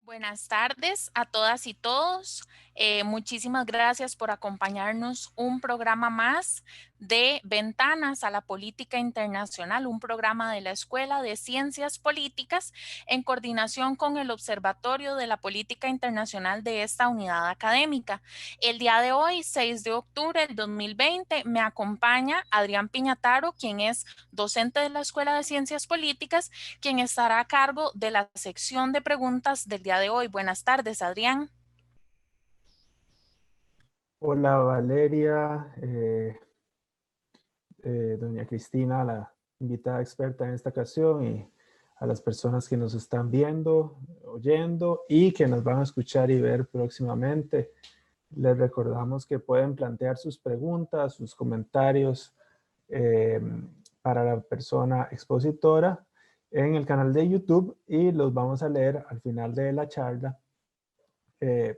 Buenas tardes a todas y todos. Muchísimas gracias por acompañarnos un programa más de Ventanas a la Política Internacional, un programa de la Escuela de Ciencias Políticas en coordinación con el Observatorio de la Política Internacional de esta unidad académica. El día de hoy, 6 de octubre del 2020, me acompaña Adrián Piñataro, quien es docente de la Escuela de Ciencias Políticas, quien estará a cargo de la sección de preguntas del día de hoy. Buenas tardes, Adrián. Hola Valeria, doña Cristina, la invitada experta en esta ocasión, y a las personas que nos están viendo, oyendo y que nos van a escuchar y ver próximamente. Les recordamos que pueden plantear sus preguntas, sus comentarios eh, para la persona expositora en el canal de YouTube, y los vamos a leer al final de la charla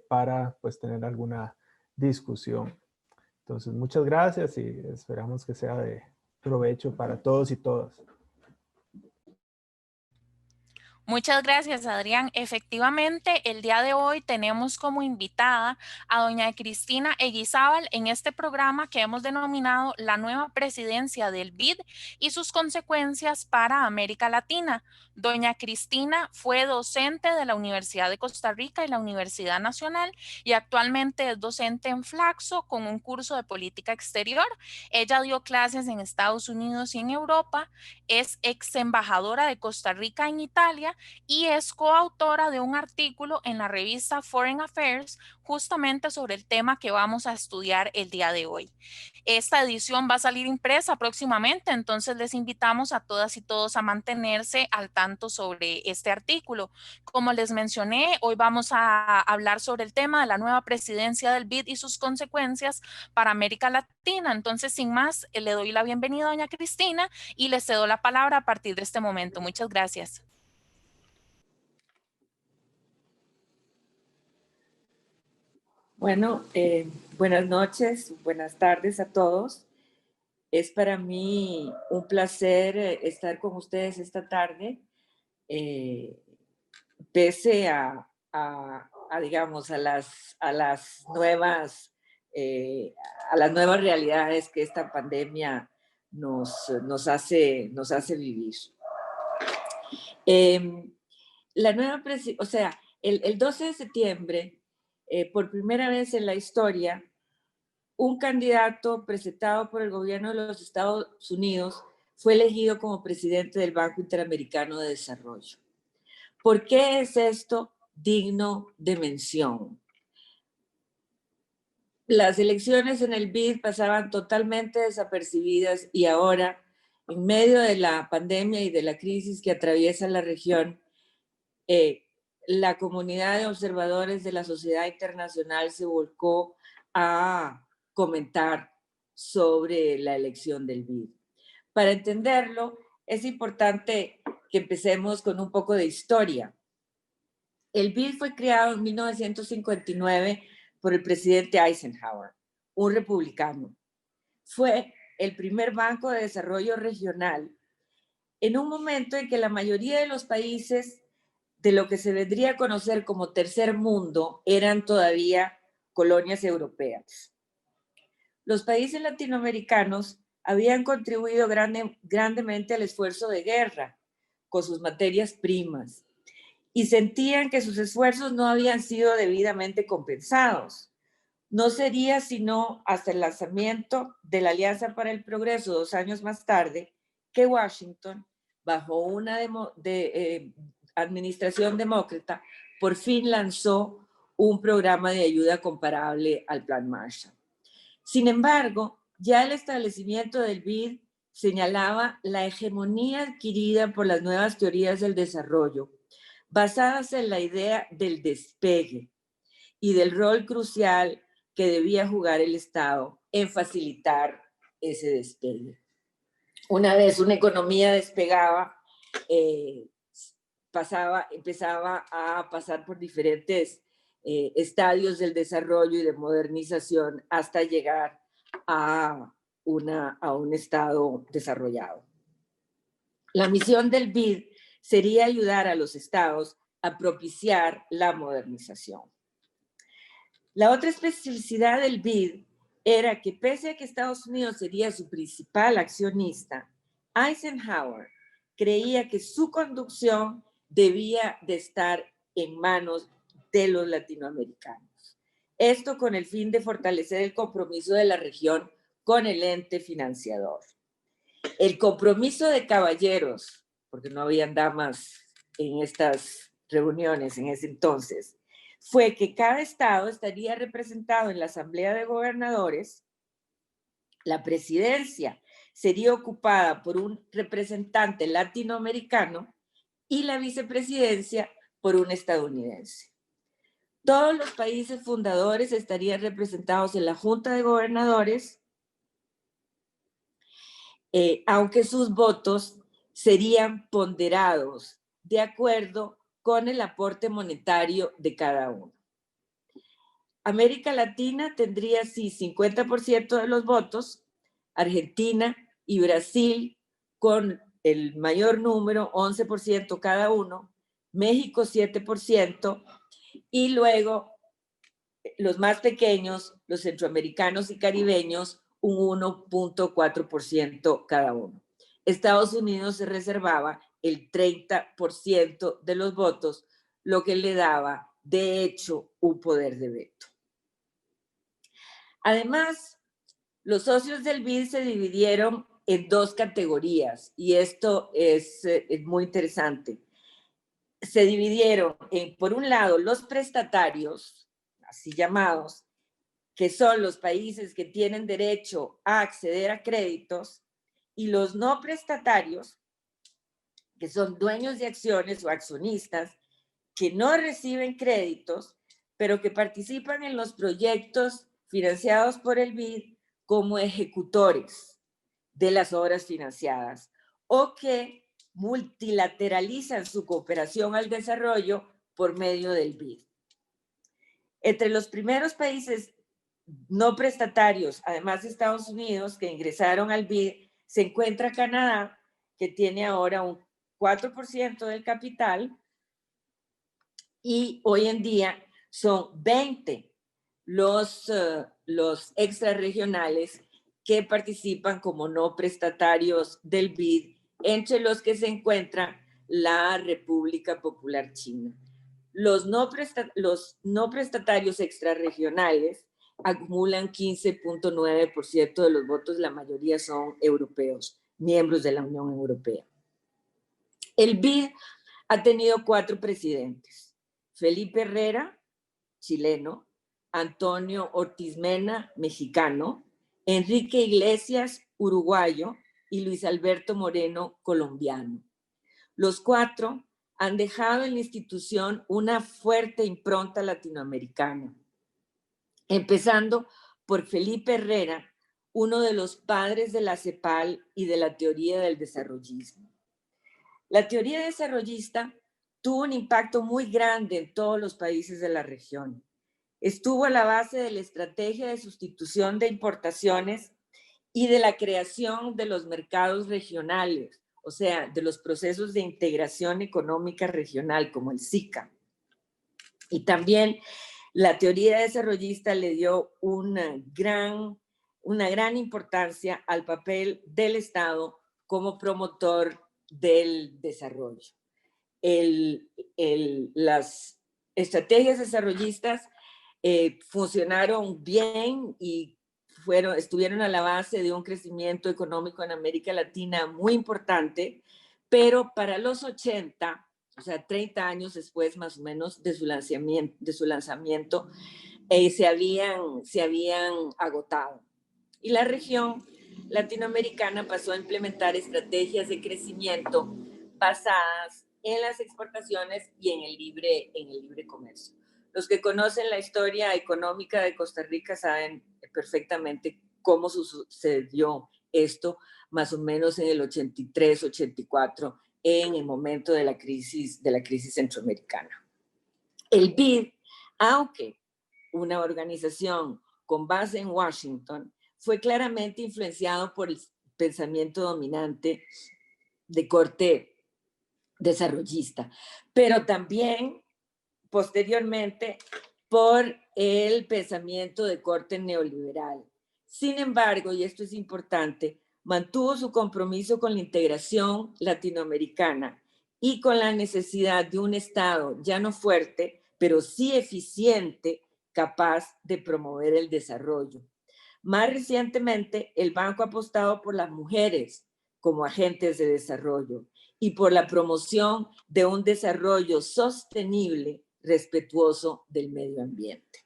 para pues tener alguna discusión. Entonces, muchas gracias y esperamos que sea de provecho para todos y todas. Muchas gracias, Adrián. Efectivamente, el día de hoy tenemos como invitada a doña Cristina Eguizábal en este programa que hemos denominado La nueva presidencia del BID y sus consecuencias para América Latina. Doña Cristina fue docente de la Universidad de Costa Rica y la Universidad Nacional y actualmente es docente en Flaxo con un curso de política exterior. Ella dio clases en Estados Unidos y en Europa, es ex embajadora de Costa Rica en Italia y es coautora de un artículo en la revista Foreign Affairs justamente sobre el tema que vamos a estudiar el día de hoy. Esta edición va a salir impresa próximamente, entonces les invitamos a todas y todos a mantenerse al tanto sobre este artículo. Como les mencioné, hoy vamos a hablar sobre el tema de la nueva presidencia del BID y sus consecuencias para América Latina. Entonces, sin más, le doy la bienvenida a doña Cristina y le cedo la palabra a partir de este momento. Muchas gracias. Bueno, buenas noches, buenas tardes a todos. Es para mí un placer estar con ustedes esta tarde, pese digamos, a las nuevas realidades que esta pandemia nos hace vivir. O sea, el 12 de septiembre, por primera vez en la historia, un candidato presentado por el gobierno de los Estados Unidos fue elegido como presidente del Banco Interamericano de Desarrollo. ¿Por qué es esto digno de mención? Las elecciones en el BID pasaban totalmente desapercibidas y ahora, en medio de la pandemia y de la crisis que atraviesa la región, la comunidad de observadores de la sociedad internacional se volcó a comentar sobre la elección del BID. Para entenderlo, es importante que empecemos con un poco de historia. El BID fue creado en 1959 por el presidente Eisenhower, un republicano. Fue el primer banco de desarrollo regional en un momento en que la mayoría de los países de lo que se vendría a conocer como tercer mundo eran todavía colonias europeas. Los países latinoamericanos habían contribuido grandemente al esfuerzo de guerra con sus materias primas y sentían que sus esfuerzos no habían sido debidamente compensados. No sería sino hasta el lanzamiento de la Alianza para el Progreso 2 años más tarde que Washington, bajo una administración demócrata, por fin lanzó un programa de ayuda comparable al Plan Marshall. Sin embargo, ya el establecimiento del BID señalaba la hegemonía adquirida por las nuevas teorías del desarrollo, basadas en la idea del despegue y del rol crucial que debía jugar el Estado en facilitar ese despegue. Una vez una economía despegaba, empezaba a pasar por diferentes estadios del desarrollo y de modernización hasta llegar a un Estado desarrollado. La misión del BID sería ayudar a los estados a propiciar la modernización. La otra especificidad del BID era que pese a que Estados Unidos sería su principal accionista, Eisenhower creía que su conducción debía de estar en manos de los latinoamericanos. Esto con el fin de fortalecer el compromiso de la región con el ente financiador. El compromiso de caballeros, porque no habían damas en estas reuniones en ese entonces, fue que cada estado estaría representado en la Asamblea de Gobernadores, la presidencia sería ocupada por un representante latinoamericano y la vicepresidencia por un estadounidense. Todos los países fundadores estarían representados en la Junta de Gobernadores, aunque sus votos serían ponderados de acuerdo con el aporte monetario de cada uno. América Latina tendría sí 50% de los votos, Argentina y Brasil con el mayor número, 11% cada uno, México 7%, y luego los más pequeños, los centroamericanos y caribeños, un 1.4% cada uno. Estados Unidos se reservaba el 30% de los votos, lo que le daba, de hecho, un poder de veto. Además, los socios del BID se dividieron en dos categorías, y esto es muy interesante. Se dividieron en, por un lado, los prestatarios, así llamados, que son los países que tienen derecho a acceder a créditos, y los no prestatarios, que son dueños de acciones o accionistas, que no reciben créditos, pero que participan en los proyectos financiados por el BID como ejecutores de las obras financiadas, o que multilateralizan su cooperación al desarrollo por medio del BID. Entre los primeros países no prestatarios, además de Estados Unidos, que ingresaron al BID, se encuentra Canadá, que tiene ahora un 4% del capital, y hoy en día son 20 los extrarregionales que participan como no prestatarios del BID, entre los que se encuentra la República Popular China. Los no prestatarios extrarregionales acumulan 15.9% de los votos, la mayoría son europeos, miembros de la Unión Europea. El BID ha tenido 4 presidentes: Felipe Herrera, chileno; Antonio Ortiz Mena, mexicano; Enrique Iglesias, uruguayo; y Luis Alberto Moreno, colombiano. Los 4 han dejado en la institución una fuerte impronta latinoamericana, empezando por Felipe Herrera, uno de los padres de la CEPAL y de la teoría del desarrollismo. La teoría desarrollista tuvo un impacto muy grande en todos los países de la región. Estuvo a la base de la estrategia de sustitución de importaciones y de la creación de los mercados regionales, o sea, de los procesos de integración económica regional, como el SICA. Y también la teoría desarrollista le dio una gran importancia al papel del Estado como promotor del desarrollo. Las estrategias desarrollistas funcionaron bien y estuvieron a la base de un crecimiento económico en América Latina muy importante, pero para los 80, o sea, 30 años después más o menos de su lanzamiento, se habían agotado. Y la región latinoamericana pasó a implementar estrategias de crecimiento basadas en las exportaciones y en el libre comercio. Los que conocen la historia económica de Costa Rica saben perfectamente cómo sucedió esto, más o menos en el 83, 84, en el momento de la crisis centroamericana. El BID, aunque una organización con base en Washington, fue claramente influenciado por el pensamiento dominante de corte desarrollista, pero también posteriormente por el pensamiento de corte neoliberal. Sin embargo, y esto es importante, mantuvo su compromiso con la integración latinoamericana y con la necesidad de un Estado ya no fuerte, pero sí eficiente, capaz de promover el desarrollo. Más recientemente, el banco ha apostado por las mujeres como agentes de desarrollo y por la promoción de un desarrollo sostenible, respetuoso del medio ambiente.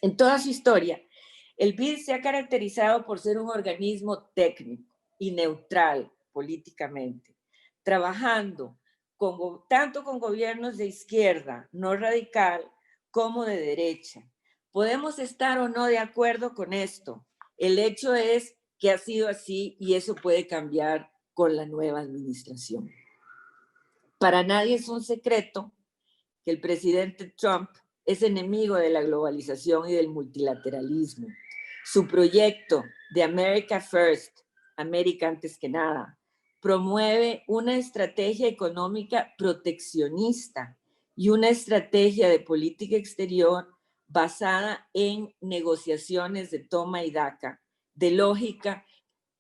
En toda su historia, el BID se ha caracterizado por ser un organismo técnico y neutral políticamente, trabajando tanto con gobiernos de izquierda, no radical, como de derecha. Podemos estar o no de acuerdo con esto. El hecho es que ha sido así y eso puede cambiar con la nueva administración. Para nadie es un secreto que el presidente Trump es enemigo de la globalización y del multilateralismo. Su proyecto de America First, América antes que nada, promueve una estrategia económica proteccionista y una estrategia de política exterior basada en negociaciones de toma y daca, de lógica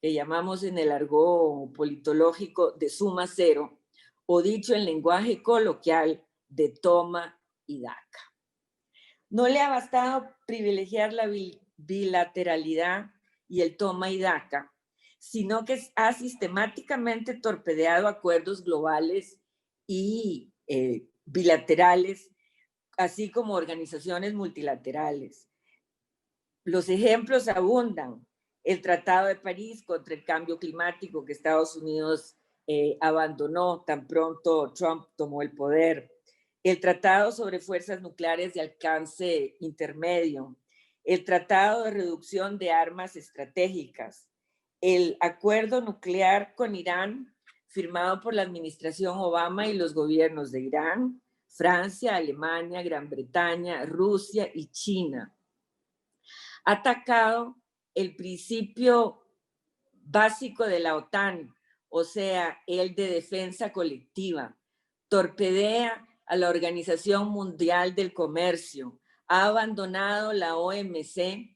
que llamamos en el argot politológico de suma cero, o dicho en lenguaje coloquial, de toma y daca. No le ha bastado privilegiar la bilateralidad y el toma y daca, sino que ha sistemáticamente torpedeado acuerdos globales y bilaterales, así como organizaciones multilaterales. Los ejemplos abundan. El Tratado de París contra el cambio climático que Estados Unidos abandonó tan pronto Trump tomó el poder. El Tratado sobre Fuerzas Nucleares de Alcance Intermedio. El Tratado de Reducción de Armas Estratégicas. El Acuerdo Nuclear con Irán, firmado por la administración Obama y los gobiernos de Irán, Francia, Alemania, Gran Bretaña, Rusia y China. Ha atacado el principio básico de la OTAN, o sea, el de defensa colectiva. Torpedea a la Organización Mundial del Comercio. Ha abandonado la OMC,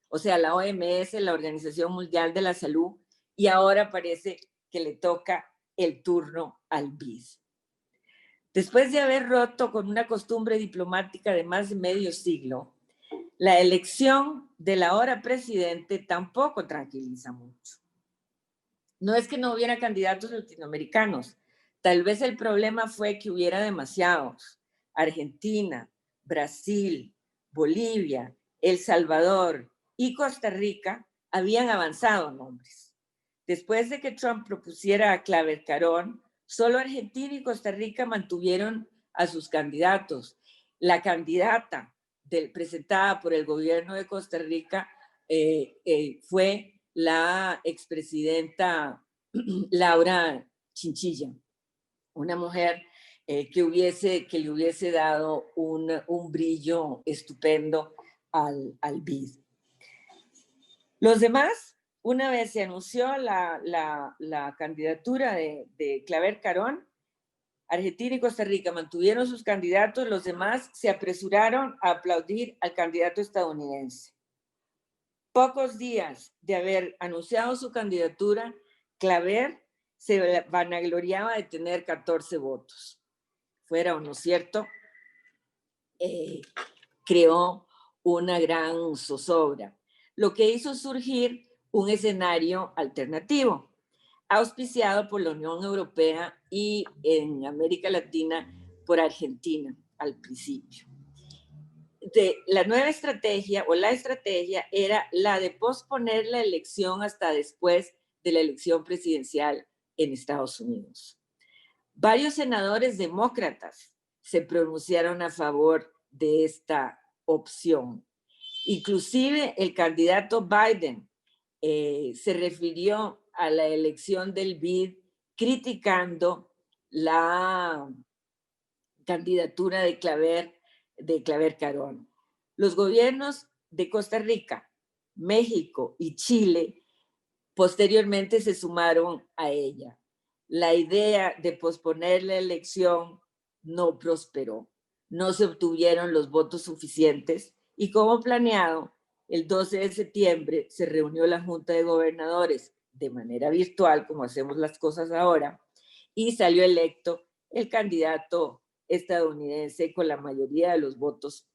o sea, la OMS, la Organización Mundial de la Salud, y ahora parece que le toca el turno al BID. Después de haber roto con una costumbre diplomática de más de medio siglo, la elección del ahora presidente tampoco tranquiliza mucho. No es que no hubiera candidatos latinoamericanos, tal vez el problema fue que hubiera demasiados. Argentina, Brasil, Bolivia, El Salvador y Costa Rica habían avanzado nombres. Después de que Trump propusiera a Claver Carón, solo Argentina y Costa Rica mantuvieron a sus candidatos. La candidata presentada por el gobierno de Costa Rica fue la expresidenta Laura Chinchilla, una mujer que le hubiese dado un brillo estupendo al BID. Los demás, una vez se anunció la candidatura de Claver Carón, Argentina y Costa Rica mantuvieron sus candidatos, los demás se apresuraron a aplaudir al candidato estadounidense. Pocos días de haber anunciado su candidatura, Claver se vanagloriaba de tener 14 votos. Fuera o no cierto, creó una gran zozobra, lo que hizo surgir un escenario alternativo, auspiciado por la Unión Europea y en América Latina por Argentina al principio. La nueva estrategia o la estrategia era la de posponer la elección hasta después de la elección presidencial en Estados Unidos. Varios senadores demócratas se pronunciaron a favor de esta opción. Inclusive el candidato Biden se refirió a la elección del BID criticando la candidatura de Claver Carón. Los gobiernos de Costa Rica, México y Chile posteriormente se sumaron a ella. La idea de posponer la elección no prosperó. No se obtuvieron los votos suficientes y, como planeado, el 12 de septiembre se reunió la Junta de Gobernadores de manera virtual, como hacemos las cosas ahora, y salió electo el candidato estadounidense con la mayoría de los votos,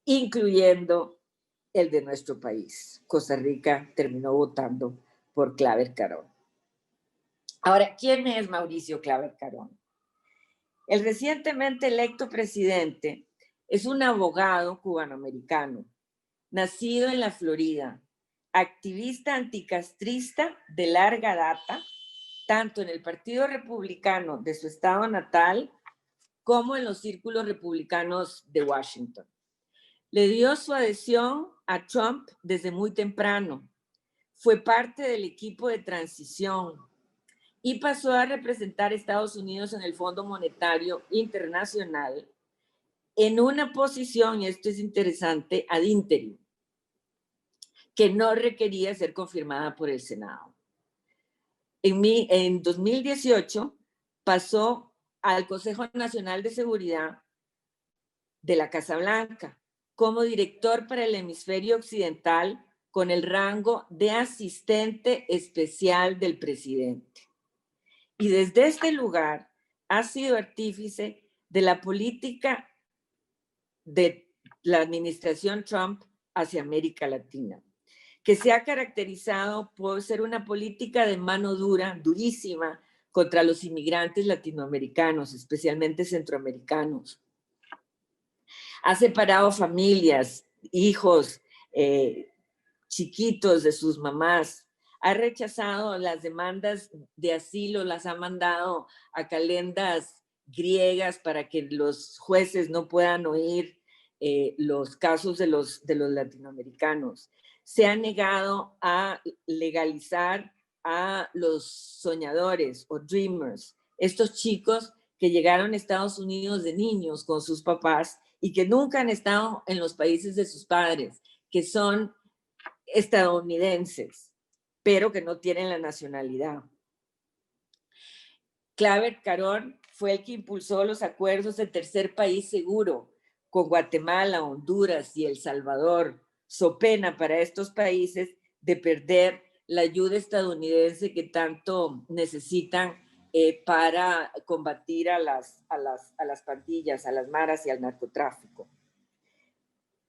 incluyendo el de nuestro país. Costa Rica terminó votando por Claver Carón. Ahora, ¿quién es Mauricio Claver Carón? El recientemente electo presidente es un abogado cubanoamericano, nacido en la Florida, activista anticastrista de larga data, tanto en el Partido Republicano de su estado natal como en los círculos republicanos de Washington. Le dio su adhesión a Trump desde muy temprano. Fue parte del equipo de transición y pasó a representar a Estados Unidos en el Fondo Monetario Internacional en una posición, y esto es interesante, ad interim, que no requería ser confirmada por el Senado. En 2018 pasó al Consejo Nacional de Seguridad de la Casa Blanca como director para el hemisferio occidental con el rango de asistente especial del presidente. Y desde este lugar ha sido artífice de la política de la administración Trump hacia América Latina, que se ha caracterizado por ser una política de mano dura, durísima, contra los inmigrantes latinoamericanos, especialmente centroamericanos. Ha separado familias, hijos, chiquitos de sus mamás. Ha rechazado las demandas de asilo, las ha mandado a calendas griegas para que los jueces no puedan oír los casos de los latinoamericanos. Se ha negado a legalizar a los soñadores o dreamers, estos chicos que llegaron a Estados Unidos de niños con sus papás y que nunca han estado en los países de sus padres, que son estadounidenses, pero que no tienen la nacionalidad. Claver Carón fue el que impulsó los acuerdos de tercer país seguro con Guatemala, Honduras y El Salvador, so pena para estos países de perder la ayuda estadounidense que tanto necesitan para combatir a las pandillas, a las maras y al narcotráfico.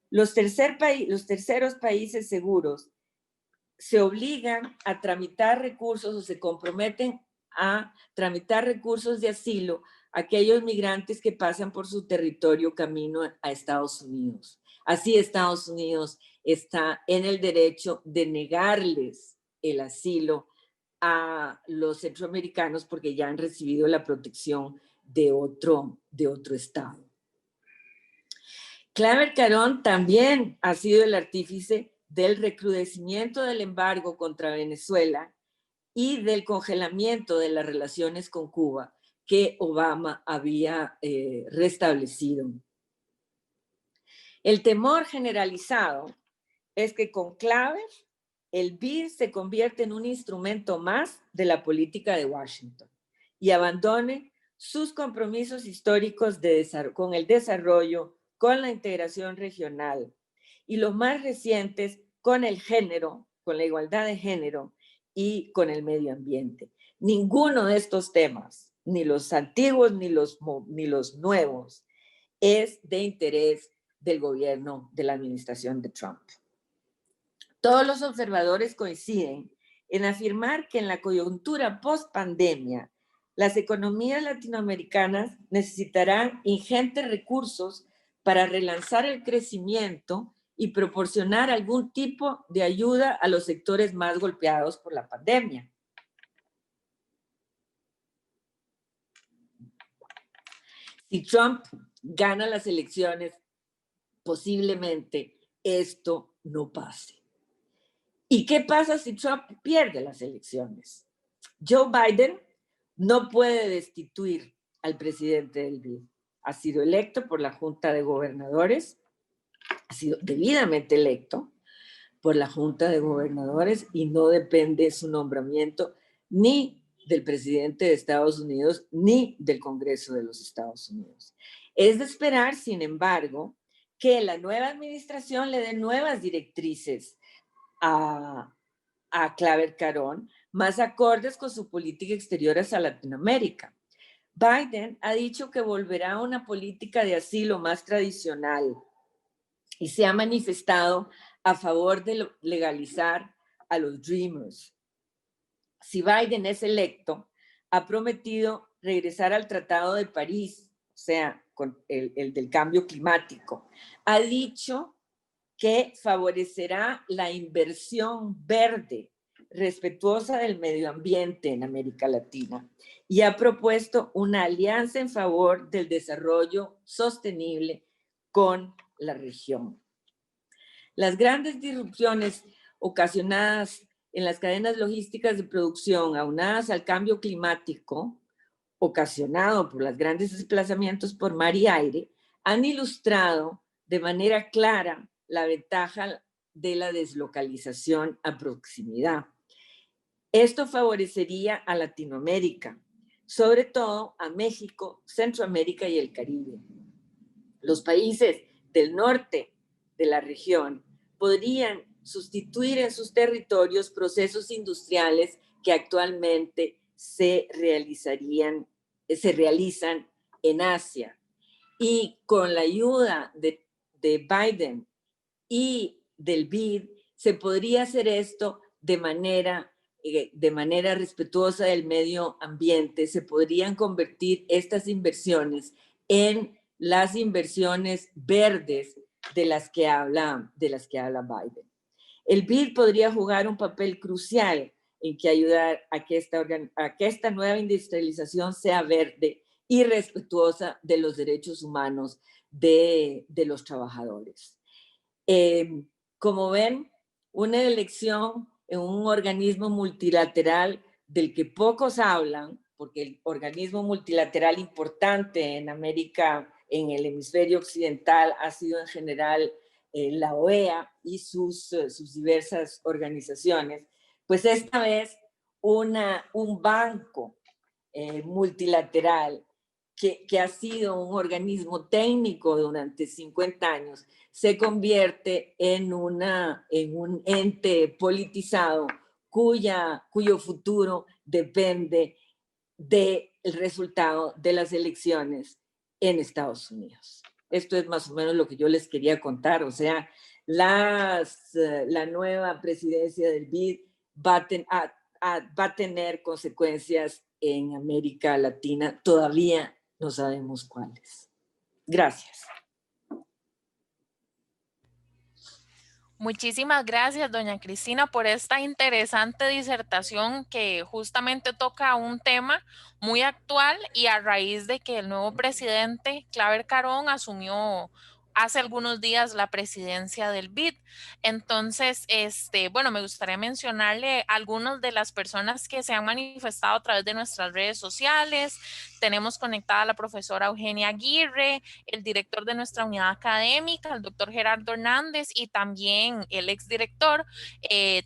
Los terceros países seguros se obligan a tramitar recursos o se comprometen a tramitar recursos de asilo a aquellos migrantes que pasan por su territorio camino a Estados Unidos. Así Estados Unidos está en el derecho de negarles el asilo a los centroamericanos porque ya han recibido la protección de otro estado. Claver Carón también ha sido el artífice del recrudecimiento del embargo contra Venezuela y del congelamiento de las relaciones con Cuba que Obama había restablecido. El temor generalizado es que con Claver el BID se convierte en un instrumento más de la política de Washington y abandone sus compromisos históricos con el desarrollo, con la integración regional y los más recientes con el género, con la igualdad de género y con el medio ambiente. Ninguno de estos temas, ni los antiguos ni los nuevos, es de interés del gobierno de la administración de Trump. Todos los observadores coinciden en afirmar que en la coyuntura post-pandemia, las economías latinoamericanas necesitarán ingentes recursos para relanzar el crecimiento y proporcionar algún tipo de ayuda a los sectores más golpeados por la pandemia. Si Trump gana las elecciones, posiblemente esto no pase. ¿Y qué pasa si Trump pierde las elecciones? Joe Biden no puede destituir al presidente del BID. Ha sido electo por la Junta de Gobernadores, ha sido debidamente electo, por la Junta de Gobernadores y no depende su nombramiento ni del presidente de Estados Unidos ni del Congreso de los Estados Unidos. Es de esperar, sin embargo, que la nueva administración le dé nuevas directrices a Claver Carón, más acordes con su política exterior hacia Latinoamérica. Biden ha dicho que volverá a una política de asilo más tradicional y se ha manifestado a favor de legalizar a los Dreamers. Si Biden es electo, ha prometido regresar al Tratado de París, o sea, con el del cambio climático. Ha dicho que favorecerá la inversión verde, respetuosa del medio ambiente en América Latina, y ha propuesto una alianza en favor del desarrollo sostenible con la región. Las grandes disrupciones ocasionadas en las cadenas logísticas de producción, aunadas al cambio climático, ocasionado por los grandes desplazamientos por mar y aire, han ilustrado de manera clara la ventaja de la deslocalización a proximidad. Esto favorecería a Latinoamérica, sobre todo a México, Centroamérica y el Caribe. Los países del norte de la región podrían sustituir en sus territorios procesos industriales que actualmente se realizan en Asia. Y con la ayuda de Biden y del BID, se podría hacer esto de manera respetuosa del medio ambiente. Se podrían convertir estas inversiones en las inversiones verdes de las que habla Biden. El BID podría jugar un papel crucial en que ayudar a que esta nueva industrialización sea verde y respetuosa de los derechos humanos de los trabajadores. Como ven, una elección en un organismo multilateral del que pocos hablan, porque el organismo multilateral importante en América, en el hemisferio occidental, ha sido en general la OEA y sus diversas organizaciones, pues esta vez un banco multilateral que ha sido un organismo técnico durante 50 años, se convierte en un ente politizado cuyo futuro depende del resultado de las elecciones en Estados Unidos. Esto es más o menos lo que yo les quería contar. O sea, la nueva presidencia del BID va a tener consecuencias en América Latina. Todavía no sabemos cuáles. Gracias. Muchísimas gracias, doña Cristina, por esta interesante disertación que justamente toca un tema muy actual y a raíz de que el nuevo presidente, Claver Carón, asumió hace algunos días la presidencia del BID. Entonces, bueno, me gustaría mencionarle algunas de las personas que se han manifestado a través de nuestras redes sociales. Tenemos conectada a la profesora Eugenia Aguirre, el director de nuestra unidad académica, el doctor Gerardo Hernández, y también el exdirector,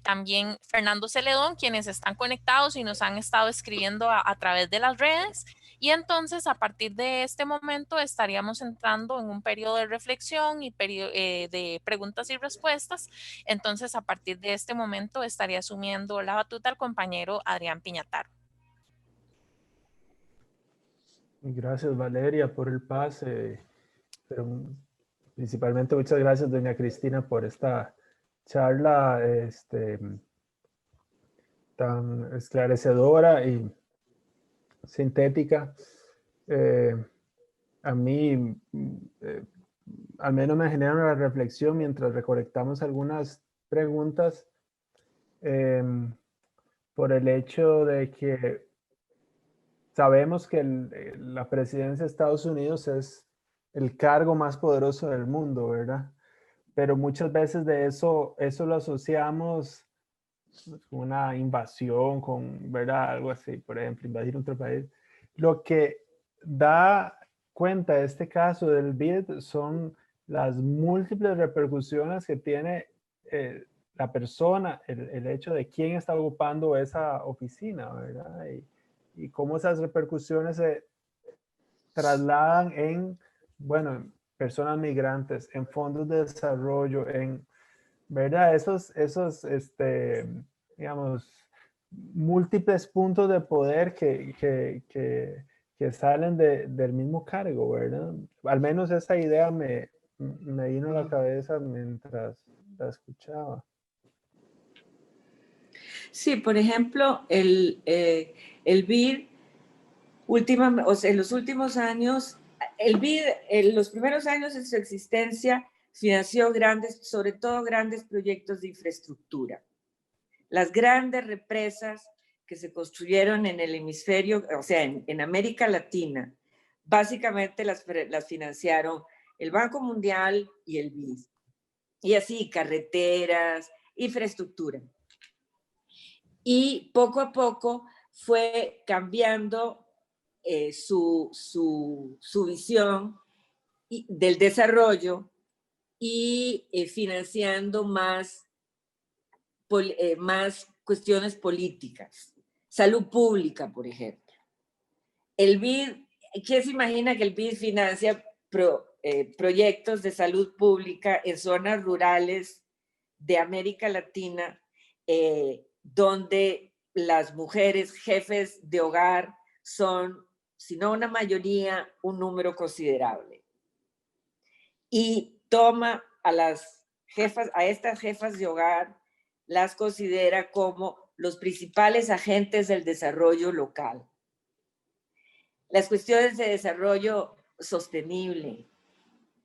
también Fernando Celedón, quienes están conectados y nos han estado escribiendo a través de las redes. Y entonces, a partir de este momento, estaríamos entrando en un periodo de reflexión y de preguntas y respuestas. Entonces, a partir de este momento, estaría asumiendo la batuta el compañero Adrián Piñataro. Gracias, Valeria, por el pase. Pero principalmente muchas gracias, doña Cristina, por esta charla tan esclarecedora y sintética. A mí, al menos me genera una reflexión mientras recolectamos algunas preguntas por el hecho de que sabemos que la presidencia de Estados Unidos es el cargo más poderoso del mundo, ¿verdad? Pero muchas veces de eso lo asociamos con una invasión, ¿verdad? Algo así, por ejemplo, invadir otro país. Lo que da cuenta de este caso del BID son las múltiples repercusiones que tiene la persona, el hecho de quién está ocupando esa oficina, ¿verdad? Y cómo esas repercusiones se trasladan en, bueno, en personas migrantes, en fondos de desarrollo, en, ¿verdad? Digamos, múltiples puntos de poder que salen del mismo cargo, ¿verdad? Al menos esa idea me vino a la cabeza mientras la escuchaba. Sí, por ejemplo, el BID, o sea, en los últimos años, el BID, en los primeros años de su existencia, financió sobre todo grandes proyectos de infraestructura. Las grandes represas que se construyeron en el hemisferio, o sea, en América Latina, básicamente las financiaron el Banco Mundial y el BID. Y así, carreteras, infraestructura. Y poco a poco fue cambiando su visión del desarrollo y financiando más cuestiones políticas. Salud pública, por ejemplo. El BID, ¿quién se imagina que el BID financia proyectos de salud pública en zonas rurales de América Latina, donde las mujeres jefes de hogar son, si no una mayoría, un número considerable? Y toma a estas jefas de hogar, las considera como los principales agentes del desarrollo local. Las cuestiones de desarrollo sostenible,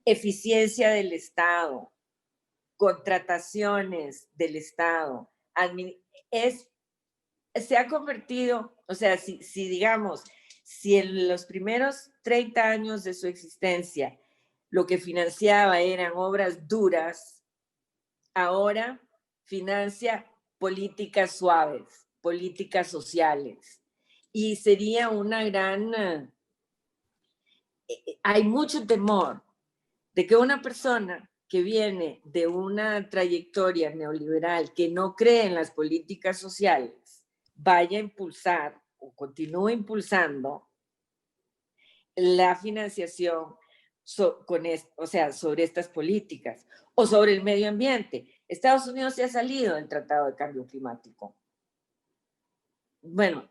eficiencia del Estado, contrataciones del Estado, se ha convertido, o sea, si en los primeros 30 años de su existencia lo que financiaba eran obras duras, ahora financia políticas suaves, políticas sociales. Y sería una gran... hay mucho temor de que una persona que viene de una trayectoria neoliberal que no cree en las políticas sociales vaya a impulsar o continúe impulsando la financiación sobre estas políticas o sobre el medio ambiente. Estados Unidos se ha salido del Tratado de Cambio Climático. Bueno,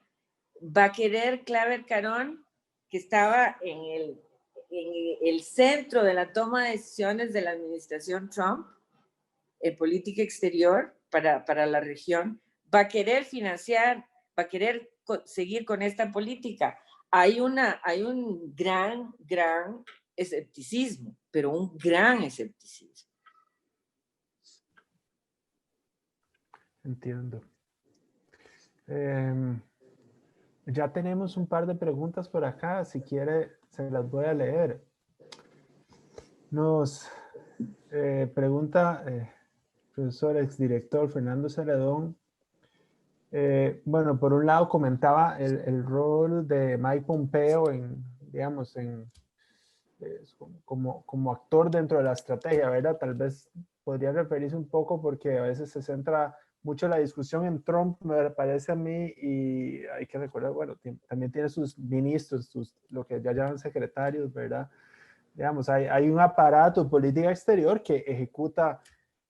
va a querer Claver Carón, que estaba en el centro de la toma de decisiones de la administración Trump en política exterior para la región, va a querer financiar, va a querer seguir con esta política. Hay un gran escepticismo, pero un gran escepticismo. Entiendo. Ya tenemos un par de preguntas por acá. Si quiere, se las voy a leer. Nos pregunta profesor exdirector Fernando Celedón. Bueno, por un lado comentaba el rol de Mike Pompeo como actor dentro de la estrategia, ¿verdad? Tal vez podría referirse un poco porque a veces se centra mucho la discusión en Trump, me parece a mí, y hay que recordar, bueno, también tiene sus ministros, lo que ya llaman secretarios, ¿verdad? Digamos, hay un aparato de política exterior que ejecuta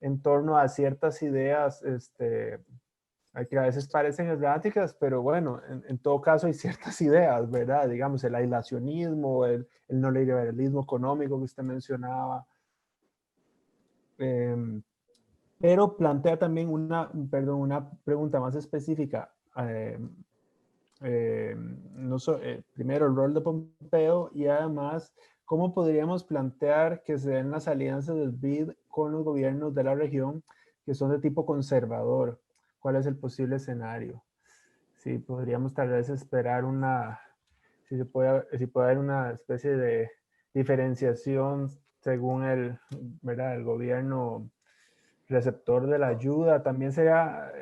en torno a ciertas ideas, que a veces parecen erráticas, pero bueno, en todo caso hay ciertas ideas, ¿verdad? Digamos, el aislacionismo, el neoliberalismo económico que usted mencionaba. Pero plantea también una pregunta más específica. Primero, el rol de Pompeo y además, ¿cómo podríamos plantear que se den las alianzas del BID con los gobiernos de la región que son de tipo conservador? ¿Cuál es el posible escenario? Si podríamos tal vez esperar si puede haber una especie de diferenciación según ¿verdad? El gobierno receptor de la ayuda. También sería,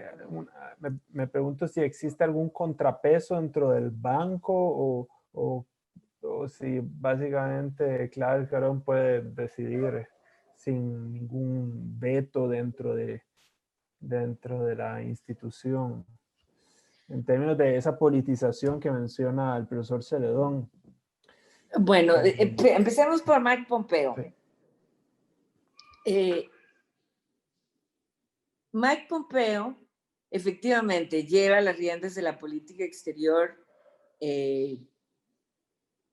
me pregunto si existe algún contrapeso dentro del banco o si básicamente Claver puede decidir sin ningún veto dentro de dentro de la institución, en términos de esa politización que menciona el profesor Celedón. Bueno, empecemos por Mike Pompeo. Sí. Mike Pompeo efectivamente lleva las riendas de la política exterior,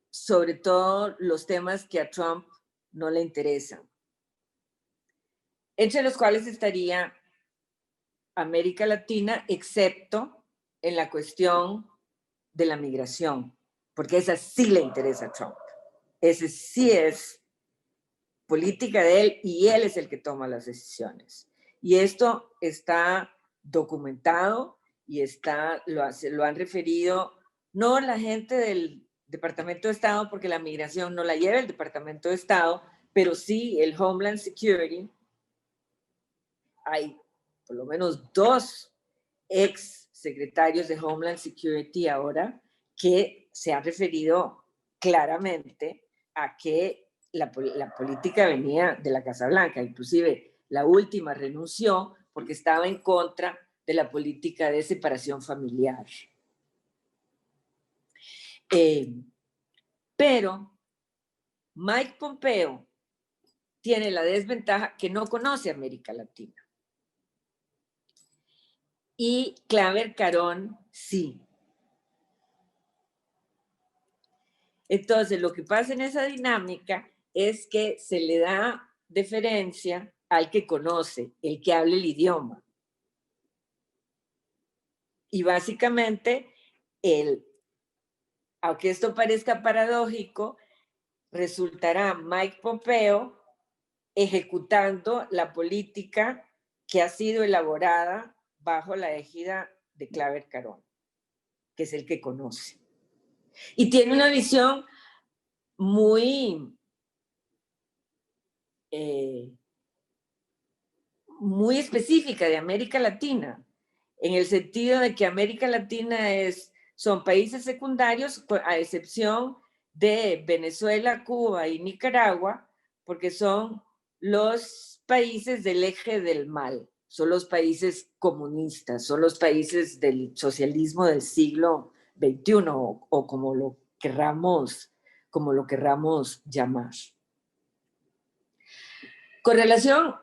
sobre todo los temas que a Trump no le interesan, entre los cuales estaría América Latina, excepto en la cuestión de la migración, porque esa sí le interesa a Trump. Ese sí es política de él y él es el que toma las decisiones. Y esto está documentado y lo han referido no la gente del Departamento de Estado, porque la migración no la lleva el Departamento de Estado, pero sí el Homeland Security. Hay por lo menos 2 ex secretarios de Homeland Security ahora que se han referido claramente a que la política venía de la Casa Blanca. Inclusive la última renunció porque estaba en contra de la política de separación familiar. Pero Mike Pompeo tiene la desventaja que no conoce América Latina. Y Claver Carón sí. Entonces, lo que pasa en esa dinámica es que se le da deferencia al que conoce, el que habla el idioma. Y básicamente, aunque esto parezca paradójico, resultará Mike Pompeo ejecutando la política que ha sido elaborada bajo la égida de Claver Carón, que es el que conoce. Y tiene una visión muy específica de América Latina, en el sentido de que América Latina son países secundarios, a excepción de Venezuela, Cuba y Nicaragua, porque son los países del eje del mal, son los países comunistas, son los países del socialismo del siglo XXI, o como lo querramos llamar. Con relación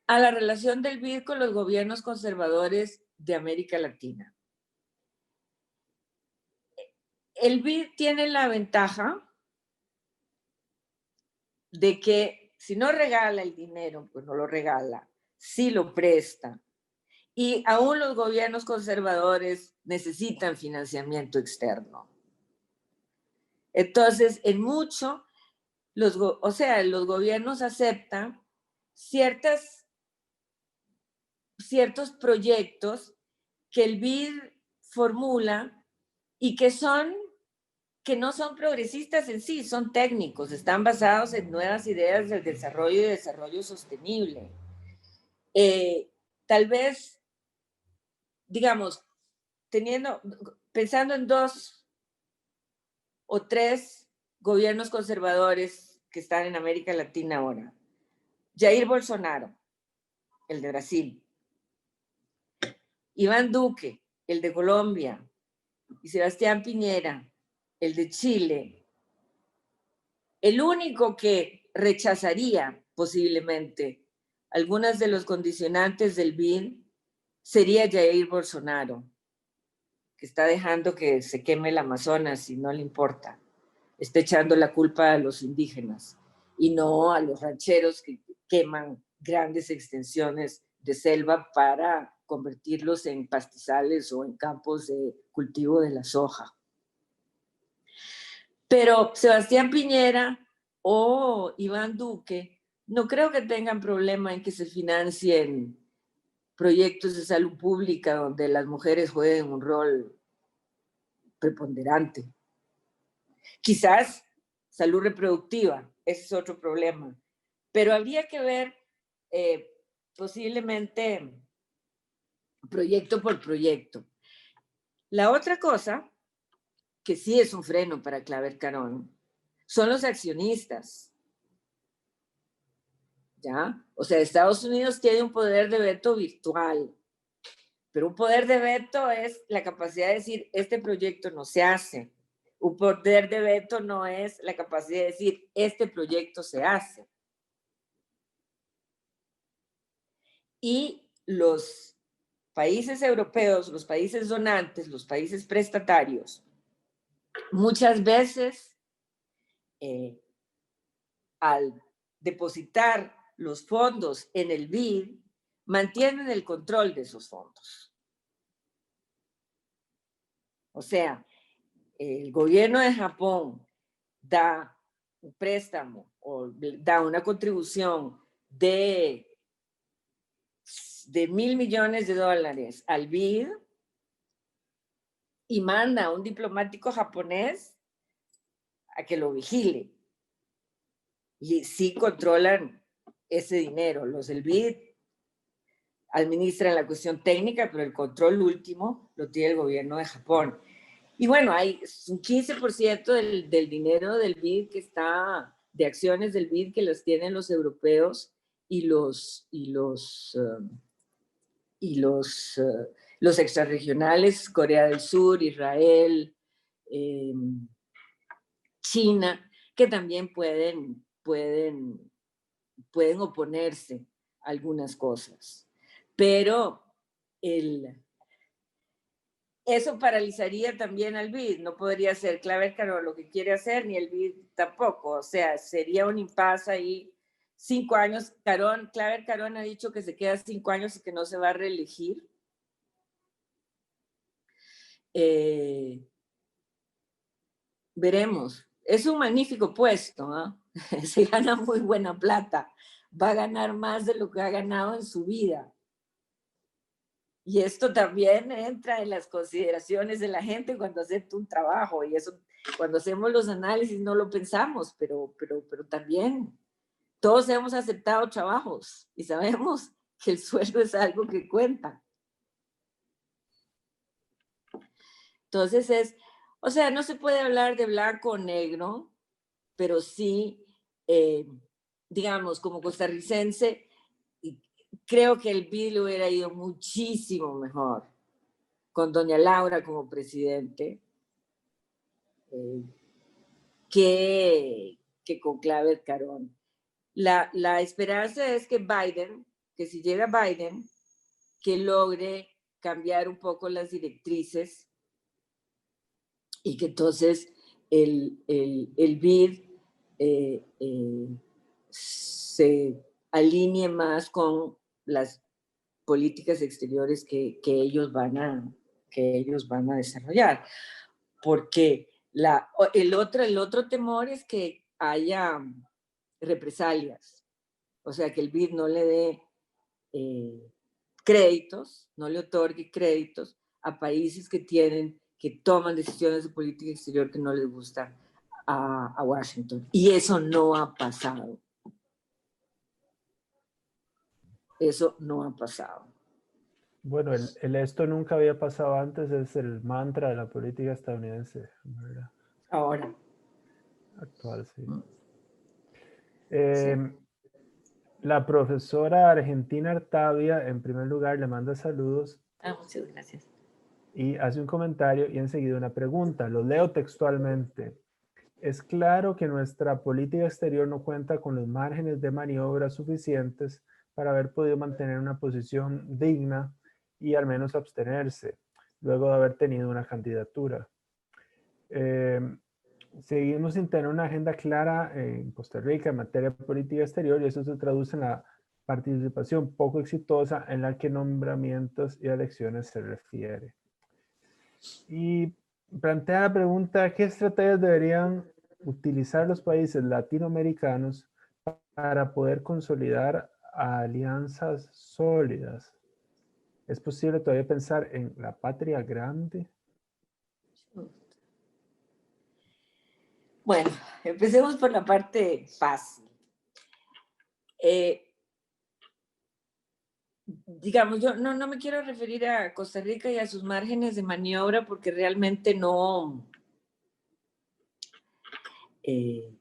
a la relación del BID con los gobiernos conservadores de América Latina. El BID tiene la ventaja de que si no regala el dinero, pues no lo regala, sí lo presta. Y aún los gobiernos conservadores necesitan financiamiento externo. Entonces, en mucho, los gobiernos aceptan ciertos proyectos que el BID formula y que no son progresistas en sí, son técnicos, están basados en nuevas ideas del desarrollo y desarrollo sostenible. Tal vez, digamos, pensando en 2 o 3 gobiernos conservadores que están en América Latina ahora. Jair Bolsonaro, el de Brasil. Iván Duque, el de Colombia. Y Sebastián Piñera, el de Chile. El único que rechazaría posiblemente algunas de los condicionantes del BID sería Jair Bolsonaro, que está dejando que se queme el Amazonas y no le importa. Está echando la culpa a los indígenas y no a los rancheros que queman grandes extensiones de selva para convertirlos en pastizales o en campos de cultivo de la soja. Pero Sebastián Piñera o Iván Duque no creo que tengan problema en que se financien proyectos de salud pública donde las mujeres jueguen un rol preponderante. Quizás salud reproductiva, ese es otro problema. Pero habría que ver posiblemente proyecto por proyecto. La otra cosa, que sí es un freno para Claver Carón, son los accionistas. ¿Ya? O sea, Estados Unidos tiene un poder de veto virtual Pero un poder de veto es la capacidad de decir, este proyecto no se hace. Un poder de veto no es la capacidad de decir, este proyecto se hace. Y los países europeos, los países donantes, los países prestatarios, muchas veces al depositar los fondos en el BID, mantienen el control de esos fondos. O sea, el gobierno de Japón da un préstamo o da una contribución de $1.000 millones al BID y manda a un diplomático japonés a que lo vigile. Y sí controlan ese dinero. Los del BID administran la cuestión técnica, pero el control último lo tiene el gobierno de Japón. Y bueno, hay un 15% del dinero del BID que está, de acciones del BID que los tienen los europeos y los extrarregionales, Corea del Sur, Israel, China, que también pueden oponerse a algunas cosas. Pero eso paralizaría también al BID. No podría ser Claver Carón lo que quiere hacer, ni el BID tampoco. O sea, sería un impasse ahí. 5 años. Claver Carón ha dicho que se queda 5 años y que no se va a reelegir. Veremos. Es un magnífico puesto, ¿eh? Se gana muy buena plata. Va a ganar más de lo que ha ganado en su vida. Y esto también entra en las consideraciones de la gente cuando acepta un trabajo. Y eso, cuando hacemos los análisis, no lo pensamos, pero también todos hemos aceptado trabajos y sabemos que el sueldo es algo que cuenta. Entonces o sea, no se puede hablar de blanco o negro, pero sí, digamos, como costarricense, creo que el BID le hubiera ido muchísimo mejor con doña Laura como presidente que con Claver Carón. La esperanza es que Biden, que si llega Biden, que logre cambiar un poco las directrices y que entonces el BID se alinee más con las políticas exteriores que ellos van a desarrollar. Porque el otro temor es que haya represalias. O sea, que el BID no le dé créditos, no le otorgue créditos a países que toman decisiones de política exterior que no les gustan a Washington. Y eso no ha pasado. Eso no ha pasado. Bueno, esto nunca había pasado antes, es el mantra de la política estadounidense, ¿verdad? Ahora. Actual, sí. Sí. La profesora Argentina Artavia, en primer lugar, le manda saludos. Muchas gracias. Y hace un comentario y enseguida una pregunta. Lo leo textualmente. Es claro que nuestra política exterior no cuenta con los márgenes de maniobra suficientes para haber podido mantener una posición digna y al menos abstenerse, luego de haber tenido una candidatura. Seguimos sin tener una agenda clara en Costa Rica en materia de política exterior y eso se traduce en la participación poco exitosa en la que nombramientos y elecciones se refiere. Y plantea la pregunta, ¿qué estrategias deberían utilizar los países latinoamericanos para poder consolidar alianzas sólidas? ¿Es posible todavía pensar en la patria grande? Bueno, empecemos por la parte fácil. Digamos, yo no me quiero referir a Costa Rica y a sus márgenes de maniobra porque realmente no en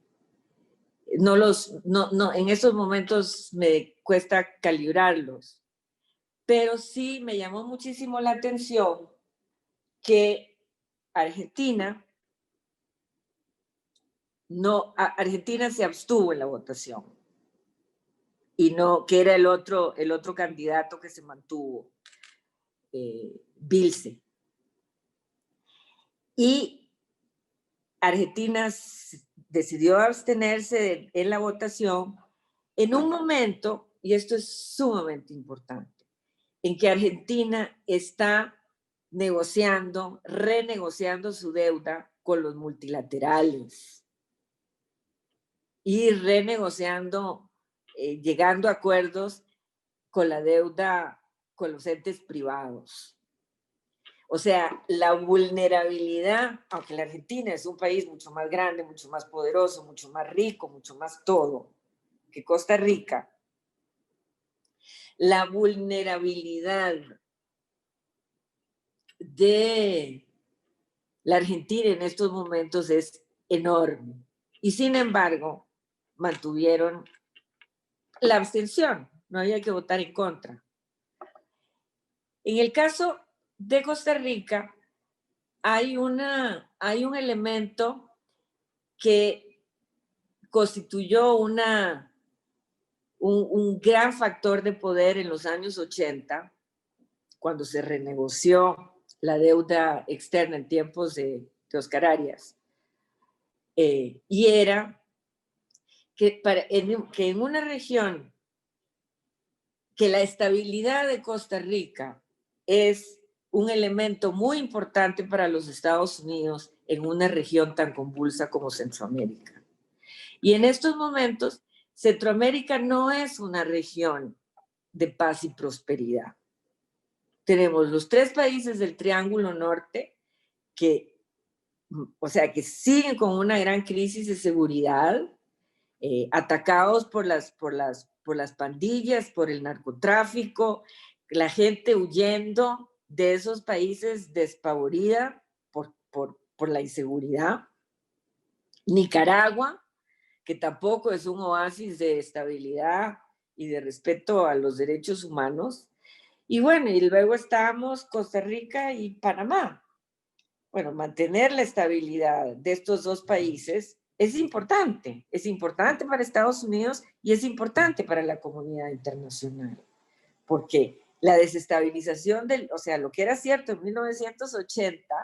estos momentos me cuesta calibrarlos, pero sí me llamó muchísimo la atención que Argentina se abstuvo en la votación y no, que era el otro candidato que se mantuvo, Vilce. Y Argentina decidió abstenerse en la votación en un momento, y esto es sumamente importante, en que Argentina está renegociando su deuda con los multilaterales y renegociando, llegando a acuerdos con la deuda con los entes privados. O sea, la vulnerabilidad, aunque la Argentina es un país mucho más grande, mucho más poderoso, mucho más rico, mucho más todo que Costa Rica, la vulnerabilidad de la Argentina en estos momentos es enorme. Y sin embargo, mantuvieron la abstención, no había que votar en contra. En el caso de Costa Rica, hay un elemento que constituyó un gran factor de poder en los años 80, cuando se renegoció la deuda externa en tiempos de Oscar Arias. Y era que en una región que la estabilidad de Costa Rica es un elemento muy importante para los Estados Unidos en una región tan convulsa como Centroamérica. Y en estos momentos, Centroamérica no es una región de paz y prosperidad. Tenemos los 3 países del Triángulo Norte que siguen con una gran crisis de seguridad, atacados por las pandillas, por el narcotráfico, la gente huyendo de esos países despavorida por la inseguridad. Nicaragua, que tampoco es un oasis de estabilidad y de respeto a los derechos humanos. Y bueno, y luego estamos Costa Rica y Panamá. Bueno, mantener la estabilidad de estos 2 países es importante para Estados Unidos y es importante para la comunidad internacional, porque la desestabilización lo que era cierto en 1980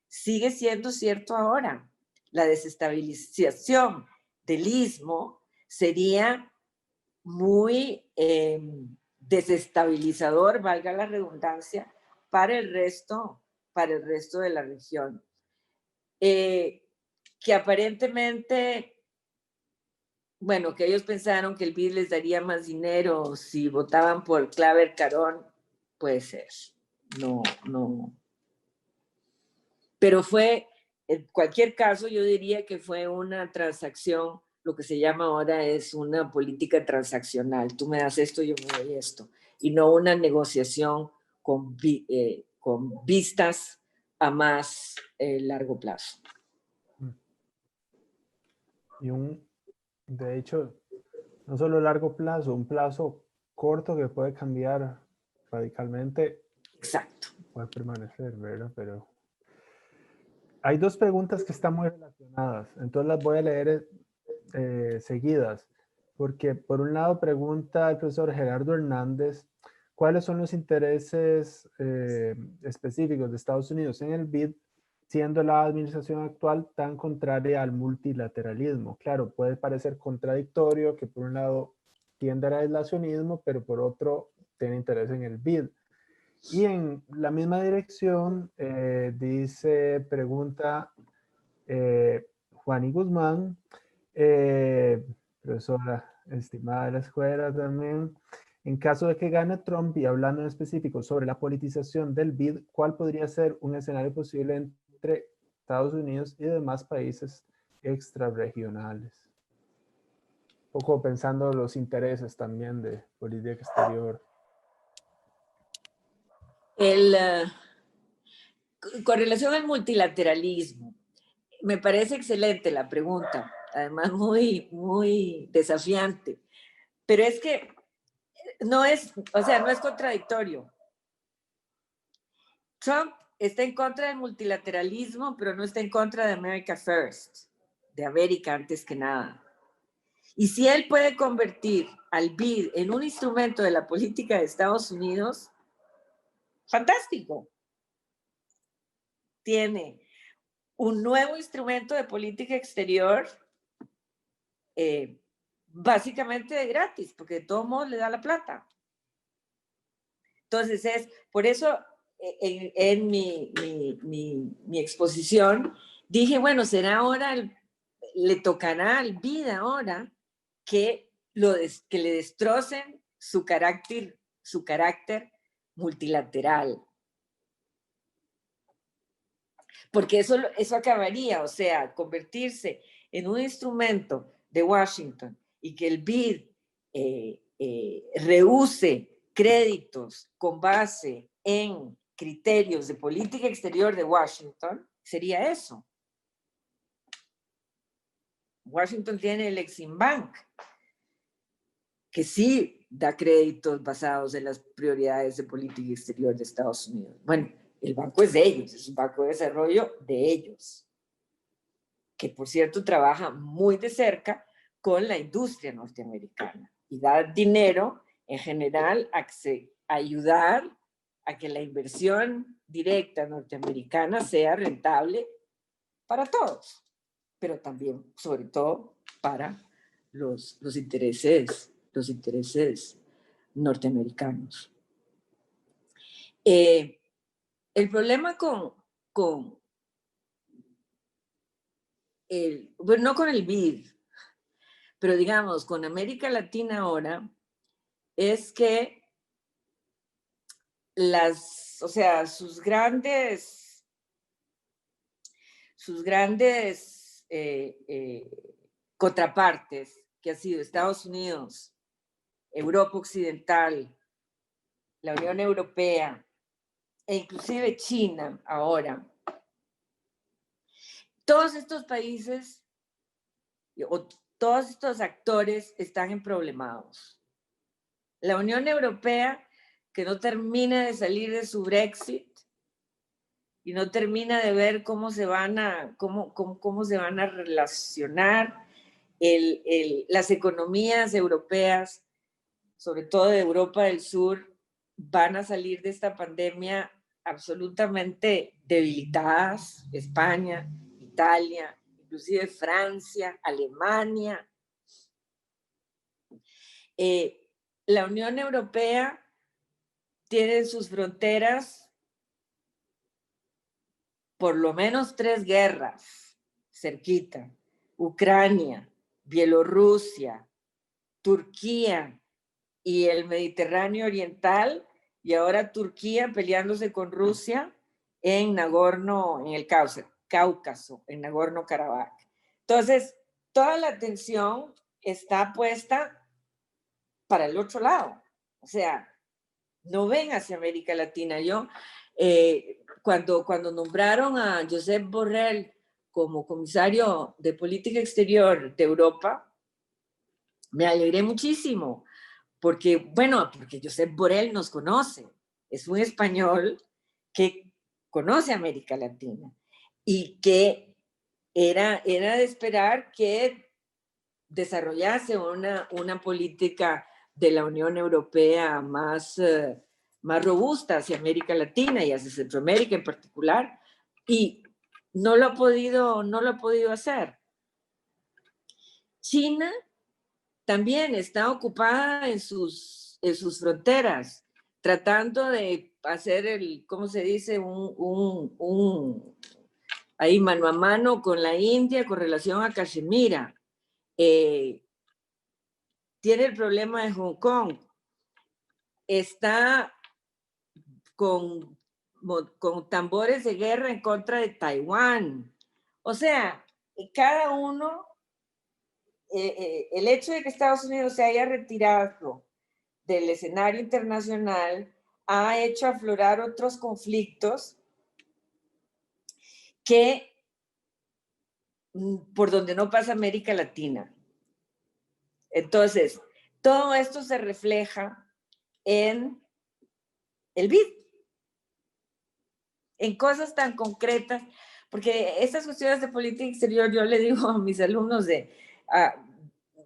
sigue siendo cierto ahora. La desestabilización del Istmo sería muy desestabilizador, valga la redundancia, para el resto de la región. Que aparentemente, bueno, que ellos pensaron que el BID les daría más dinero si votaban por Claver Carón, puede ser. No. Pero en cualquier caso, yo diría que fue una transacción, lo que se llama ahora es una política transaccional. Tú me das esto, yo me doy esto. Y no una negociación con vistas a más largo plazo. Y de hecho, no solo largo plazo, un plazo corto que puede cambiar radicalmente. Exacto. Puede permanecer, ¿verdad? Pero hay 2 preguntas que están muy relacionadas, entonces las voy a leer seguidas, porque por un lado pregunta el profesor Gerardo Hernández, ¿cuáles son los intereses específicos de Estados Unidos en el BID, siendo la administración actual tan contraria al multilateralismo? Claro, puede parecer contradictorio que por un lado tiende al aislacionismo, pero por otro tiene interés en el BID. Y en la misma dirección pregunta Juan y Guzmán, profesora estimada de la escuela también, en caso de que gane Trump y hablando en específico sobre la politización del BID, ¿cuál podría ser un escenario posible entre Estados Unidos y demás países extrarregionales? Un poco pensando los intereses también de política exterior. Con relación al multilateralismo, me parece excelente la pregunta, además muy, muy desafiante, pero es que no es, o sea, no es contradictorio. Trump está en contra del multilateralismo, pero no está en contra de America First, de América antes que nada. Y si él puede convertir al BID en un instrumento de la política de Estados Unidos, fantástico. Tiene un nuevo instrumento de política exterior, básicamente de gratis, porque de todos modos le da la plata. Entonces, por eso en mi exposición dije, bueno, será ahora, le tocará al BID ahora que le destrocen su carácter multilateral. Porque eso acabaría, o sea, convertirse en un instrumento de Washington y que el BID rehúse créditos con base en criterios de política exterior de Washington, sería eso. Washington tiene el Exim Bank, que sí da créditos basados en las prioridades de política exterior de Estados Unidos. Bueno, el banco es de ellos, es un banco de desarrollo de ellos, que por cierto trabaja muy de cerca con la industria norteamericana y da dinero en general a ayudar a que la inversión directa norteamericana sea rentable para todos, pero también, sobre todo, para los intereses norteamericanos. El problema bueno, no con el BID, pero digamos, con América Latina ahora, es que o sea, sus grandes contrapartes, que han sido Estados Unidos, Europa Occidental, la Unión Europea, e inclusive China ahora, todos estos países o todos estos actores están emproblemados. La Unión Europea, que no termina de salir de su Brexit y no termina de ver cómo se van a relacionar las economías europeas, sobre todo de Europa del Sur, van a salir de esta pandemia absolutamente debilitadas. España, Italia, inclusive Francia, Alemania. La Unión Europea tiene sus fronteras por lo menos 3 guerras cerquita: Ucrania, Bielorrusia, Turquía y el Mediterráneo Oriental, y ahora Turquía peleándose con Rusia en Nagorno, en el Cáucaso, en Nagorno-Karabaj. Entonces, toda la atención está puesta para el otro lado. O sea, no ven hacia América Latina. Yo, cuando nombraron a Josep Borrell como comisario de política exterior de Europa, me alegré muchísimo, porque Josep Borrell nos conoce, es un español que conoce América Latina y que era de esperar que desarrollase una política de la Unión Europea más robusta hacia América Latina y hacia Centroamérica en particular, y no lo ha podido hacer. China también está ocupada en sus fronteras, tratando de hacer ¿cómo se dice? Ahí mano a mano con la India con relación a Cachemira. Tiene el problema de Hong Kong. Está con tambores de guerra en contra de Taiwán. O sea, cada uno, el hecho de que Estados Unidos se haya retirado del escenario internacional ha hecho aflorar otros conflictos por donde no pasa América Latina. Entonces, todo esto se refleja en el BID, en cosas tan concretas, porque estas cuestiones de política exterior yo le digo a mis alumnos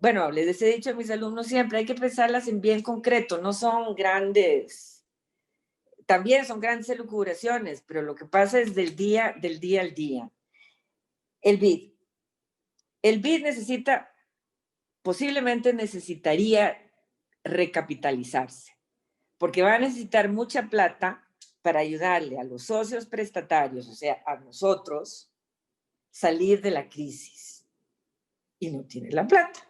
bueno, les he dicho a mis alumnos siempre, hay que pensarlas en bien concreto, no son grandes, también son grandes elucubraciones, pero lo que pasa es del día al día. El BID. El BID posiblemente necesitaría recapitalizarse, porque va a necesitar mucha plata para ayudarle a los socios prestatarios, o sea, a nosotros, salir de la crisis. Y no tiene la plata.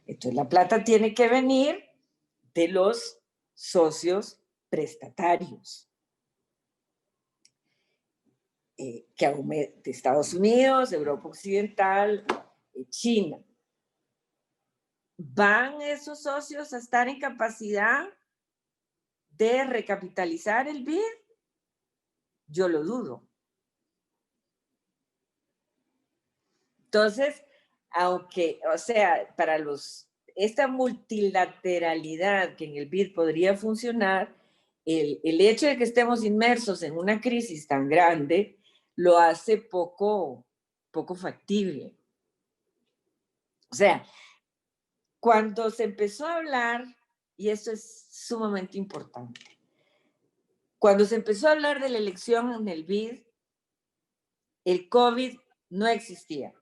Entonces la plata tiene que venir de los socios prestatarios. De Estados Unidos, Europa Occidental, China. ¿Van esos socios a estar en capacidad de recapitalizar el BID? Yo lo dudo. Entonces, aunque, o sea, para esta multilateralidad que en el BID podría funcionar, el hecho de que estemos inmersos en una crisis tan grande lo hace poco factible. O sea, cuando se empezó a hablar, y esto es sumamente importante, cuando se empezó a hablar de la elección en el BID, el COVID no existía.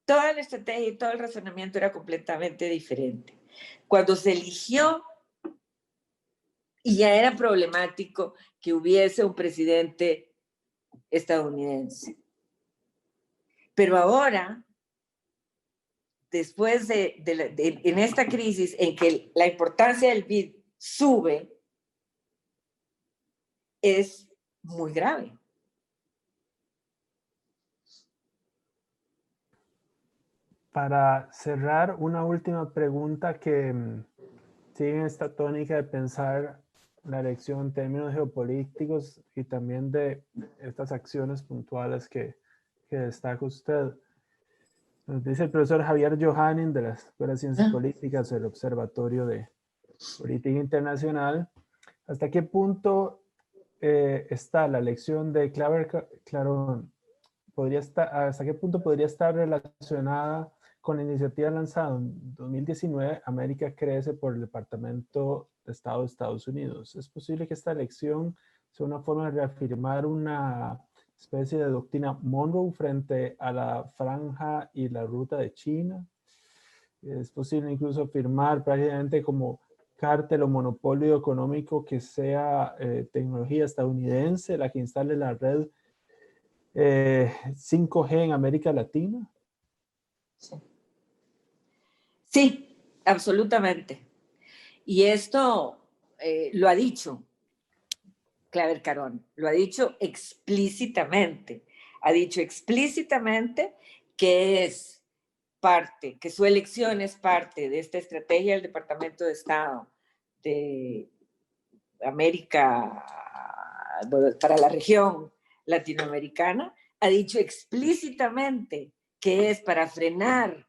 Toda la estrategia y todo el razonamiento era completamente diferente. Cuando se eligió, y ya era problemático que hubiese un presidente estadounidense. Pero ahora, después en esta crisis en que la importancia del BID sube, es muy grave. Para cerrar, una última pregunta que sigue en esta tónica de pensar la elección en términos geopolíticos y también de estas acciones puntuales que destaca usted. Nos dice el profesor Javier Johannin de la Escuela de Ciencias Políticas del Observatorio de Política Internacional. ¿Hasta qué punto está la elección de Claron? ¿Hasta qué punto podría estar relacionada con la iniciativa lanzada en 2019, América Crece, por el Departamento de Estado de Estados Unidos? ¿Es posible que esta elección sea una forma de reafirmar una especie de doctrina Monroe frente a la franja y la ruta de China? ¿Es posible incluso afirmar prácticamente como cártel o monopolio económico que sea tecnología estadounidense la que instale la red 5G en América Latina? Sí, absolutamente. Y esto lo ha dicho Claver Carón, lo ha dicho explícitamente. Ha dicho explícitamente que que su elección es parte de esta estrategia del Departamento de Estado de América para la región latinoamericana. Ha dicho explícitamente que es para frenar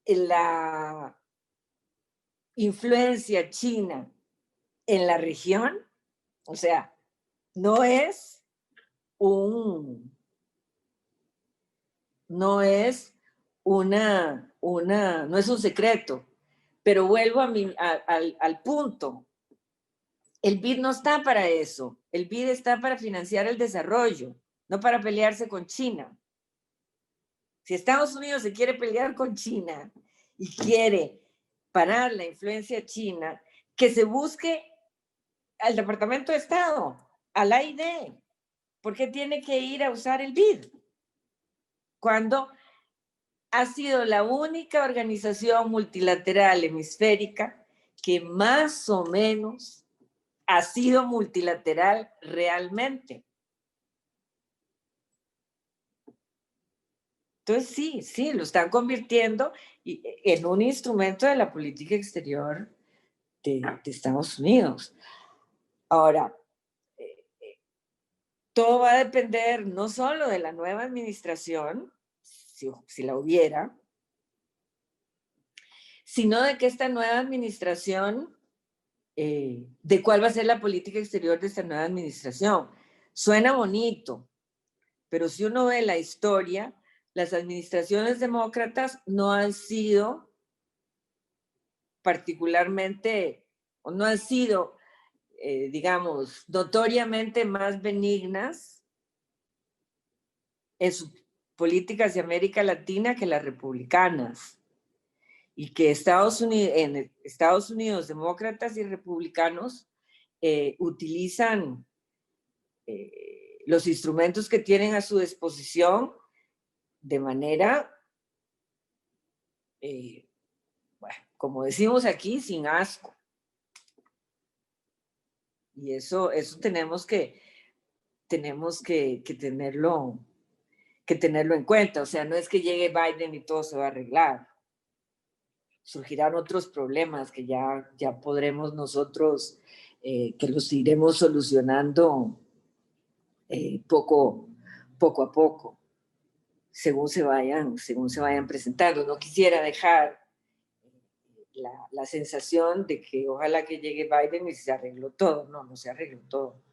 la influencia china en la región. O sea, no es un secreto, pero vuelvo al punto. El BID no está para eso. El BID está para financiar el desarrollo, no para pelearse con China. Si Estados Unidos se quiere pelear con China y quiere parar la influencia china, que se busque al Departamento de Estado, a la AID. ¿Por qué tiene que ir a usar el BID? Cuando ha sido la única organización multilateral hemisférica que más o menos ha sido multilateral realmente. Entonces sí, lo están convirtiendo en un instrumento de la política exterior de Estados Unidos. Ahora, todo va a depender no solo de la nueva administración, si la hubiera, sino de que esta nueva administración, de cuál va a ser la política exterior de esta nueva administración. Suena bonito, pero si uno ve la historia, las administraciones demócratas no han sido particularmente, o no han sido, digamos, notoriamente más benignas en sus políticas de América Latina que las republicanas. Y que en Estados Unidos, demócratas y republicanos utilizan los instrumentos que tienen a su disposición de manera, bueno, como decimos aquí, sin asco. Y eso tenemos que tenerlo en cuenta. O sea, no es que llegue Biden y todo se va a arreglar. Surgirán otros problemas que ya podremos nosotros, que los iremos solucionando poco a poco, según se vayan presentando. No quisiera dejar la sensación de que ojalá que llegue Biden y se arregló todo. No se arregló todo.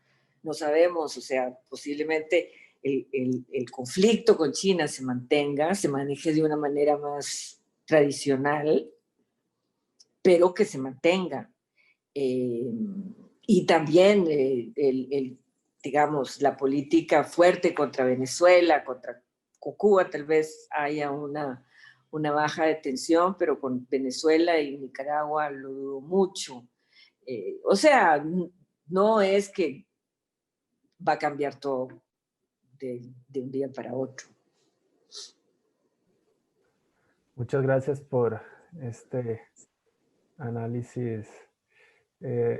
No sabemos, o sea, posiblemente el conflicto con China se maneje de una manera más tradicional, pero que se mantenga. Y también, digamos, la política fuerte contra Venezuela, contra Cuba, tal vez haya una baja de tensión, pero con Venezuela y Nicaragua lo dudo mucho. O sea, no es que va a cambiar todo de un día para otro. Muchas gracias por este análisis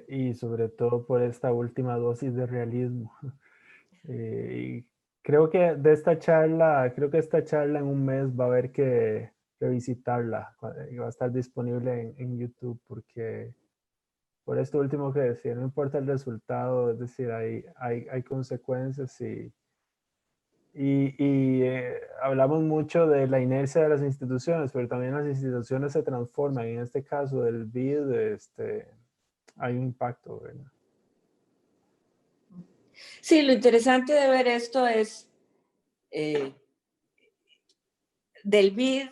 y sobre todo por esta última dosis de realismo. Y creo que esta charla en un mes va a haber que revisitarla y va a estar disponible en YouTube, porque por esto último que decía, no importa el resultado, es decir, hay consecuencias y hablamos mucho de la inercia de las instituciones, pero también las instituciones se transforman. En este caso del BID, hay un impacto, ¿verdad? Sí, lo interesante de ver esto es del BID,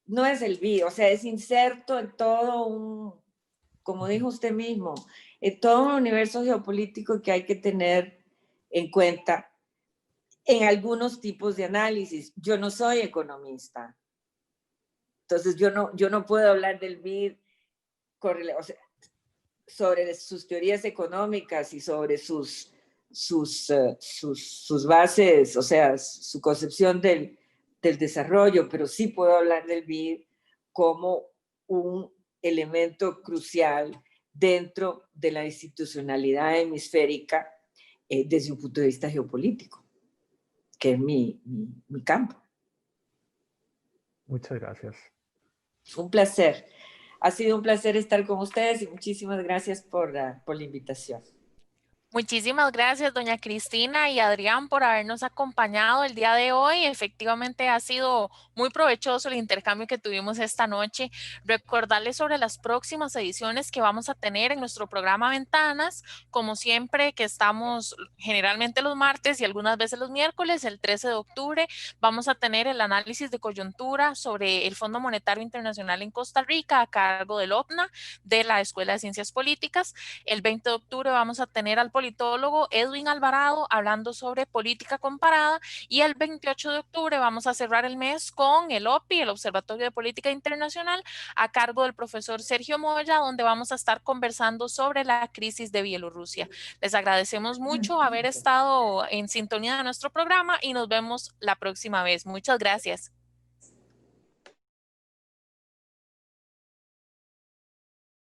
no es el BID, o sea, es inserto en todo como dijo usted mismo, en todo un universo geopolítico que hay que tener en cuenta en algunos tipos de análisis. Yo no soy economista, entonces yo no puedo hablar del BID o sea, sobre sus teorías económicas y sobre sus bases, o sea, su concepción del desarrollo, pero sí puedo hablar del BID como un elemento crucial dentro de la institucionalidad hemisférica desde un punto de vista geopolítico, que es mi campo. Muchas gracias. Un placer. Ha sido un placer estar con ustedes y muchísimas gracias por la invitación. Muchísimas gracias, doña Cristina y Adrián, por habernos acompañado el día de hoy. Efectivamente ha sido muy provechoso el intercambio que tuvimos esta noche. Recordarles sobre las próximas ediciones que vamos a tener en nuestro programa Ventanas. Como siempre, que estamos generalmente los martes y algunas veces los miércoles. El 13 de octubre vamos a tener el análisis de coyuntura sobre el Fondo Monetario Internacional en Costa Rica a cargo del OPNA de la Escuela de Ciencias Políticas. El 20 de octubre vamos a tener al politólogo Edwin Alvarado hablando sobre política comparada, y el 28 de octubre vamos a cerrar el mes con el OPI, el Observatorio de Política Internacional, a cargo del profesor Sergio Moya, donde vamos a estar conversando sobre la crisis de Bielorrusia. Les agradecemos mucho haber estado en sintonía de nuestro programa y nos vemos la próxima vez. Muchas gracias.